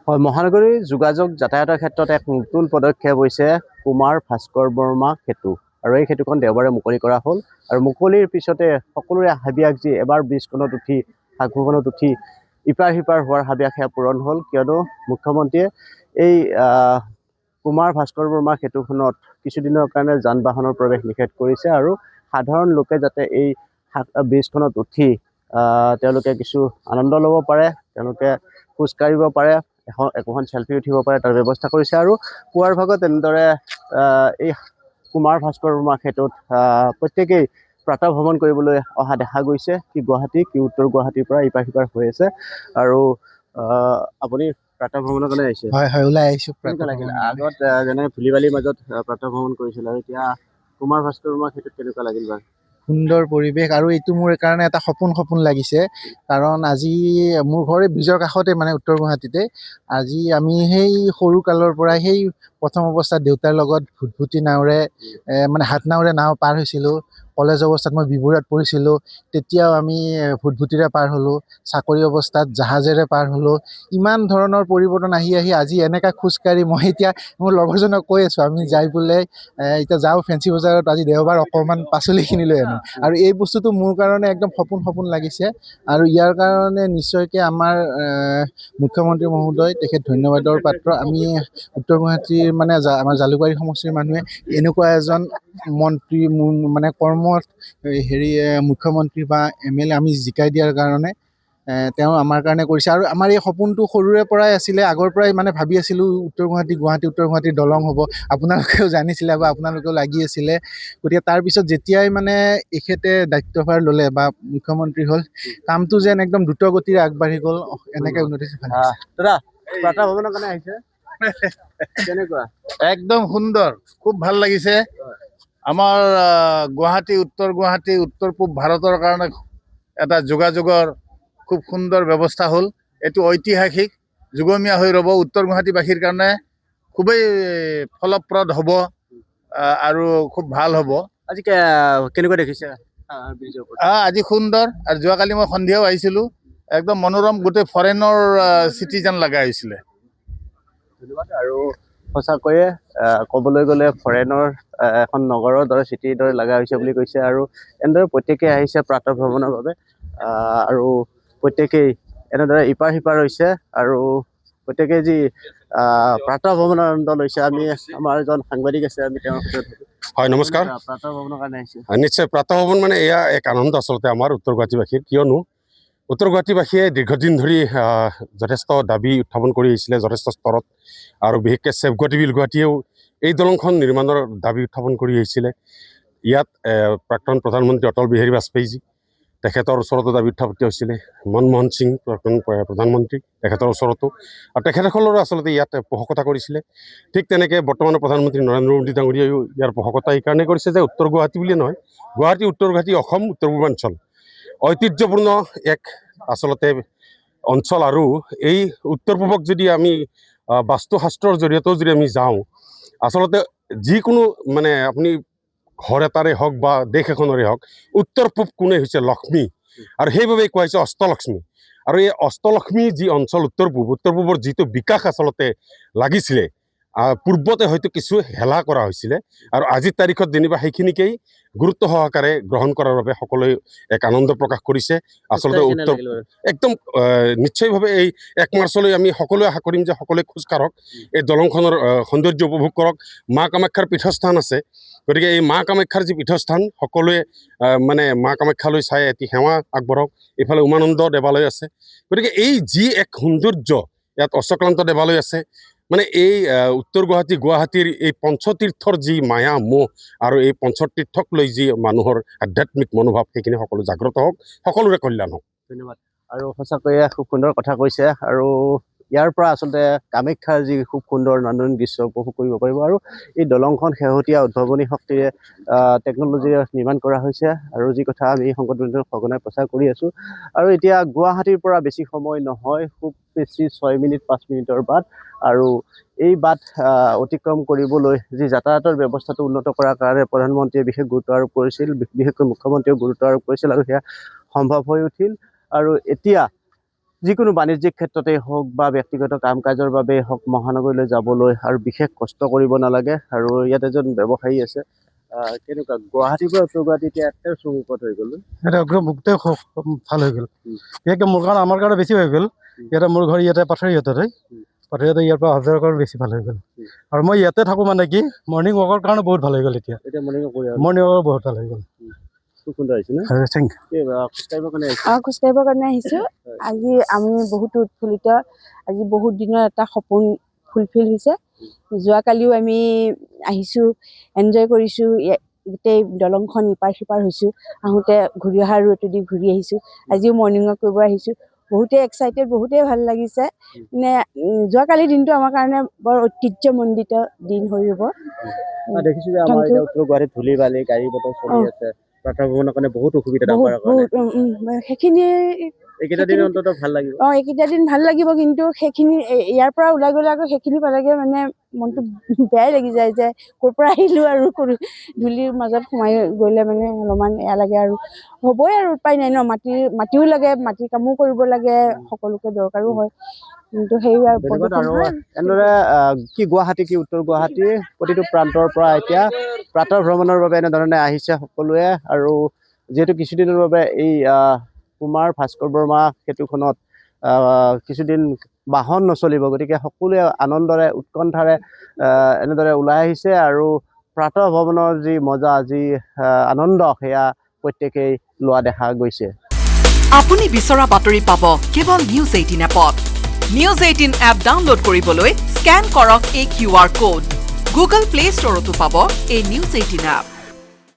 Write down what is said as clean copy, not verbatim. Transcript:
হয়, মহানগৰী যোগাযোগ যাতায়াতৰ ক্ষেত্ৰত এক নতুন পদক্ষেপ হৈছে কুমাৰ ভাস্কৰ বৰ্মা সেতু। আৰু এই সেতুখন দেওবাৰে মুকলি কৰা হ'ল। আৰু মুকলিৰ পিছতে সকলোৰে হাবিয়াস যি এবাৰ ব্ৰিজখনত উঠি সাঁকোখনত উঠি ইপাৰ সিপাৰ হোৱাৰ হাবিয়াস সেয়া পূৰণ হ'ল, কিয়নো মুখ্যমন্ত্ৰীয়ে এই কুমাৰ ভাস্কৰ বৰ্মা সেতুখনত কিছুদিনৰ কাৰণে যান বাহনৰ প্ৰৱেশ নিষেধ কৰিছে আৰু সাধাৰণ লোকে যাতে এই ব্ৰিজখনত উঠি তেওঁলোকে কিছু আনন্দ ল'ব পাৰে, তেওঁলোকে খোজকাঢ়িব পাৰে, একোখন চেলফি উঠিব পাৰে তাৰ ব্যৱস্থা কৰিছে। আৰু পুৱাৰ ভাগত তেনেদৰে এই কুমাৰ ভাস্কৰ বৰ্মা সেতুত প্ৰত্যেকেই প্ৰাতঃ ভ্ৰমণ কৰিবলৈ অহা দেখা গৈছে, কি গুৱাহাটী কি উত্তৰ গুৱাহাটীৰ পৰা ইপাৰ সিপাৰ হৈ আছে। আৰু আপুনি প্ৰাতঃ ভ্ৰমণৰ কাৰণে আহিছে? হয় হয়, ওলাই আহিছো। কেনেকুৱা লাগিল? আগত যেনে ধূলি বালিৰ মাজত প্ৰাতঃ ভ্ৰমণ কৰিছিল, আৰু এতিয়া কুমাৰ ভাস্কৰ বৰ্মা সেতুত কেনেকুৱা লাগিল বাৰু? সুন্দৰ পৰিৱেশ, আৰু এইটো মোৰ কাৰণে এটা সপোন লাগিছে। কাৰণ আজি মোৰ ঘৰ ব্ৰিজৰ কাষতে, মানে উত্তৰ গুৱাহাটীতে। আজি আমি সেই সৰু কালৰ পৰা সেই প্ৰথম অৱস্থাত দেউতাৰ লগত ভুটভুটি নাওৰে মানে হাত নাওৰে নাও পাৰ হৈছিলোঁ। কলেজ অৱস্থাত মই বিবৰুৱাত পঢ়িছিলোঁ, তেতিয়াও আমি ভুটভুটিৰে পাৰ হ'লোঁ। চাকৰি অৱস্থাত জাহাজেৰে পাৰ হ'লোঁ। ইমান ধৰণৰ পৰিৱৰ্তন আহি আজি এনেকা খোজকাঢ়ি মই এতিয়া মোৰ লগৰজনক কৈ আছোঁ, আমি যাই বোলে এতিয়া যাওঁ ফেঞ্চি বজাৰত, আজি দেওবাৰ, অকণমান পাচলি কিনি লৈ আনো। আৰু এই বস্তুটো মোৰ কাৰণে একদম সপোন লাগিছে। আৰু ইয়াৰ কাৰণে নিশ্চয়কৈ আমাৰ মুখ্যমন্ত্ৰী মহোদয় তেখেত ধন্যবাদৰ পাত্ৰ। আমি উত্তৰ গুৱাহাটীৰ মানে আমাৰ জালুকবাৰী সমষ্টিৰ মানুহে এনেকুৱা এজন মন্ত্ৰী মানে মুখ্যমন্ত্ৰী বা MLA আমি জিকাই দিয়াৰ কাৰণে তেওঁ আমাৰ কাৰণে কৰিছে। আৰু আমাৰ এই সপোনটো সৰুৰে পৰাই আছিলে, আগৰ পৰাই মানে ভাবি আছিলোঁ উত্তৰ গুৱাহাটীৰ দলং হ'ব। আপোনালোকেও জানিছিলে বা আপোনালোকেও লাগি আছিলে। গতিকে তাৰপিছত যেতিয়াই মানে এখেতে দায়িত্বভাৰ ল'লে বা মুখ্যমন্ত্ৰী হ'ল, কামটো যেন একদম দ্ৰুত গতিৰে আগবাঢ়ি গ'ল। এনেকে উন্নতি দাদা প্ৰাতঃ ভ্ৰমণৰ কাৰণে আহিছে? কেনেকুৱা? একদম সুন্দৰ, খুব ভাল লাগিছে। আমাৰ গুৱাহাটী উত্তৰ পূব ভাৰতৰ কাৰণে এটা যোগাযোগৰ খুব সুন্দৰ ব্যৱস্থা হ'ল। এইটো ঐতিহাসিক, যুগমীয়া হৈ ৰ'ব। উত্তৰ গুৱাহাটীবাসীৰ কাৰণে খুবেই ফলপ্ৰদ হ'ব আৰু খুব ভাল হ'ব। আজি কেনেকুৱা দেখিছে? আজি সুন্দৰ। আৰু যোৱাকালি মই সন্ধিয়াও আহিছিলোঁ, একদম মনোৰম, গোটেই ফৰেনৰ চিটি যেন লগা হৈছিলে। ধন্যবাদ। আৰু সঁচাকৈয়ে ক'বলৈ গ'লে ফৰেনৰ এখন নগৰৰ দৰে চিটিৰ দৰে লগা হৈছে বুলি কৈছে। আৰু এনেদৰে প্ৰত্যেকেই আহিছে প্ৰাতঃ ভ্ৰমণৰ বাবে, আৰু প্ৰত্যেকেই এনেদৰে ইপাৰ সিপাৰ হৈছে আৰু প্ৰত্যেকেই যি প্ৰাতঃ ভ্ৰমণৰ আনন্দ লৈছে। আমি আমাৰ এজন সাংবাদিক আছে, আমি তেওঁৰ সৈতে। হয়, নমস্কাৰ। প্ৰাতঃ ভ্ৰমণৰ কাৰণে আহিছে? নিশ্চয়, প্ৰাতঃ ভ্ৰমণ মানে এয়া এক আনন্দ আচলতে আমাৰ উত্তৰ গুৱাহাটীবাসীৰ। কিয়নো উত্তৰ গুৱাহাটীবাসীয়ে দীৰ্ঘদিন ধৰি যথেষ্ট দাবী উত্থাপন কৰি আহিছিলে যথেষ্ট স্তৰত, আৰু বিশেষকৈ ছেভ গুৱাহাটী বিল গুৱাহাটীয়েও এই দলংখন নিৰ্মাণৰ দাবী উত্থাপন কৰি আহিছিলে। ইয়াত প্ৰাক্তন প্ৰধানমন্ত্ৰী অটল বিহাৰী বাজপেয়ীজী, তেখেতৰ ওচৰতো দাবী উত্থাপিত হৈছিলে। মনমোহন সিং প্ৰাক্তন প্ৰধানমন্ত্ৰী, তেখেতৰ ওচৰতো, আৰু তেখেতসকলৰো আচলতে ইয়াত পোষকতা কৰিছিলে। ঠিক তেনেকৈ বৰ্তমানৰ প্ৰধানমন্ত্ৰী নৰেন্দ্ৰ মোদী ডাঙৰীয়াইও ইয়াৰ পোষকতা এইকাৰণে কৰিছে যে উত্তৰ গুৱাহাটী বুলিয়ে নহয়, উত্তৰ গুৱাহাটী অসম উত্তৰ পূৰ্বাঞ্চল ঐতিহ্যপূৰ্ণ এক আচলতে অঞ্চল। আৰু এই উত্তৰ পূবক যদি আমি বাস্তুশাস্ত্ৰৰ জৰিয়তেও যদি আমি যাওঁ, আচলতে যিকোনো মানে আপুনি ঘৰ এটাৰে হওক বা দেশ এখনৰে হওক, উত্তৰ পূব কোণে হৈছে লক্ষ্মী, আৰু সেইবাবেই কোৱা হৈছে অষ্টলক্ষ্মী। আৰু এই অষ্টলক্ষ্মী যি অঞ্চল উত্তৰ পূবৰ যিটো বিকাশ আচলতে লাগিছিলে, পূৰ্বতে হয়তো কিছু হেলা কৰা হৈছিলে, আৰু আজিৰ তাৰিখত যেনিবা সেইখিনিকেই গুৰুত্ব সহকাৰে গ্ৰহণ কৰাৰ বাবে সকলোৱে এক আনন্দ প্ৰকাশ কৰিছে। আচলতে একদম নিশ্চয়ভাৱে এই 1 মাৰ্চলৈ আমি সকলোৱে আশা কৰিম যে সকলোৱে খোজ কাঢ়ক, এই দলংখনৰ সৌন্দৰ্য উপভোগ কৰক। মা কামাখ্যাৰ পীঠস্থান আছে, গতিকে এই মা কামাখ্যাৰ যি পীঠস্থান, সকলোৱে মানে মা কামাখ্যালৈ চাই এটি সেৱা আগবঢ়াওক। এইফালে উমানন্দ দেৱালয় আছে, গতিকে এই যি এক সৌন্দৰ্য, ইয়াত অশ্বক্লান্ত দেৱালয় আছে। মানে এই উত্তৰ গুৱাহাটীৰ এই পঞ্চতীৰ্থৰ যি মায়া মোহ, আৰু এই পঞ্চতীৰ্থক লৈ যি মানুহৰ আধ্যাত্মিক মনোভাৱ, সেইখিনি সকলো জাগ্ৰত হওক, সকলোৰে কল্যাণ হওক। ধন্যবাদ। আৰু সঁচাকৈয়ে খুব সুন্দৰ কথা কৈছে। আৰু ইয়াৰ পৰা আচলতে কামাখ্যাৰ যি খুব সুন্দৰ নান্দনিক দৃশ্য উপভোগ কৰিব পাৰিব। আৰু এই দলংখন শেহতীয়া উদ্ভাৱনী শক্তিৰে টেকন'লজিৰে নিৰ্মাণ কৰা হৈছে, আৰু যি কথা আমি সংবাদ মাধ্যমত সঘনাই প্ৰচাৰ কৰি আছোঁ। আৰু এতিয়া গুৱাহাটীৰ পৰা বেছি সময় নহয়, খুব বেছি 6 মিনিট 5 মিনিটৰ বাট। আৰু এই বাট অতিক্ৰম কৰিবলৈ যি যাতায়াতৰ ব্যৱস্থাটো উন্নত কৰাৰ কাৰণে প্ৰধানমন্ত্ৰীয়ে বিশেষ গুৰুত্ব আৰোপ কৰিছিল, বিশেষকৈ মুখ্যমন্ত্ৰীয়েও গুৰুত্ব আৰোপ কৰিছিল, আৰু সেয়া সম্ভৱ হৈ উঠিল। আৰু এতিয়া যিকোনো বাণিজ্যিক ক্ষেত্ৰতেই হওক বা ব্যক্তিগত কাম কাজৰ বাবেই হওক মহানগৰীলৈ যাবলৈ আৰু বিশেষ কষ্ট কৰিব নালাগে আৰু ইয়াত এজন ব্যৱসায়ী আছে কেনেকুৱা গুৱাহাটীৰ পৰা উত্তৰ গুৱাহাটী এতিয়া একে চমুকত হৈ গ'ল এটা গোটেই ভাল হৈ গ'ল বিশেষকৈ মোৰ কাৰণে আমাৰ কাৰণে বেছি হৈ গ'ল ইয়াতে মোৰ ঘৰ ইয়াতে পাথৰিয়াতে পাথৰিয়াতে ইয়াৰ পৰা অহা যোৱাৰ কাৰণে বেছি ভাল হৈ গ'ল আৰু মই ইয়াতে থাকোঁ মানে কি মৰ্ণিং ৱাকৰ কাৰণে বহুত ভাল হৈ গ'ল এতিয়া মৰ্ণিং ৱাকৰ বহুত ভাল হৈ গ'ল খোজকাঢ়িবৰ কাৰণে আহিছোঁ আজি আমি বহুতো উৎফুল্লিত আজি বহুত দিনৰ এটা সপোন ফুলফিল হৈছে যোৱাকালিও আমি আহিছোঁ এনজয় কৰিছোঁ গোটেই দলংখন ইপাৰ সিপাৰ হৈছোঁ আহোঁতে ঘূৰি অহা ৰুটেদি ঘূৰি আহিছোঁ আজিও মৰ্ণিং ৱাক কৰিব আহিছোঁ বহুতেই এক্সাইটেড বহুতেই ভাল লাগিছে মানে যোৱাকালিৰ দিনটো আমাৰ কাৰণে বৰ ঐতিহ্যমণ্ডিত দিন হৈ ৰ'ব দেখিছোঁ যে আমাৰ এতিয়া উত্তৰ গুৱাহাটীত ধূলি বালি গাড়ী বতৰ চলি আছে প্ৰাতঃ ভ্ৰমণৰ কাৰণে বহুত অসুবিধা সেইখিনি এইকেইটা দিন অন্ততঃ ভাল লাগিব এইকেইটা দিন ভাল লাগিব কিন্তু সেইখিনি ইয়াৰ পৰা ওলাই গ'লে আকৌ সেইখিনি পালেগে মানে মনটো বেয়াই লাগি যায় যে ক'ৰ পৰা আহিলোঁ আৰু ধূলিৰ মাজত সোমাই গ'লে মানে অলপমান এয়া লাগে আৰু হ'বই আৰু উপায় নাই ন মাটিও লাগে মাটিৰ কামো কৰিব লাগে সকলোকে দৰকাৰো হয় কিন্তু সেই আৰু এনেদৰে কি গুৱাহাটী কি উত্তৰ গুৱাহাটীৰ প্ৰতিটো প্ৰান্তৰ পৰা এতিয়া প্ৰাতঃ ভ্ৰমণৰ বাবে এনেধৰণে আহিছে সকলোৱে আৰু যিহেতু কিছুদিনৰ বাবে এই কুমাৰ ভাস্কৰ বৰ্মা সেতুখনত কিছুদিন বাহন নচলিব গতিকে সকলোৱে আনন্দৰে উৎকণ্ঠাৰে এনেদৰে ওলাই আহিছে আৰু প্ৰাতঃ ভ্ৰমণৰ যি মজা যি আনন্দ সেয়া প্ৰত্যেকেই লোৱা দেখা গৈছে আপুনি বিচৰা বাতৰি পাব কেৱল নিউজ 18 এপত নিউজ 18 এপ ডাউনলোড কৰিবলৈ স্কেন কৰক এই QR কোড গুগল প্লে ষ্টৰতো পাব এই নিউজ 18 এপ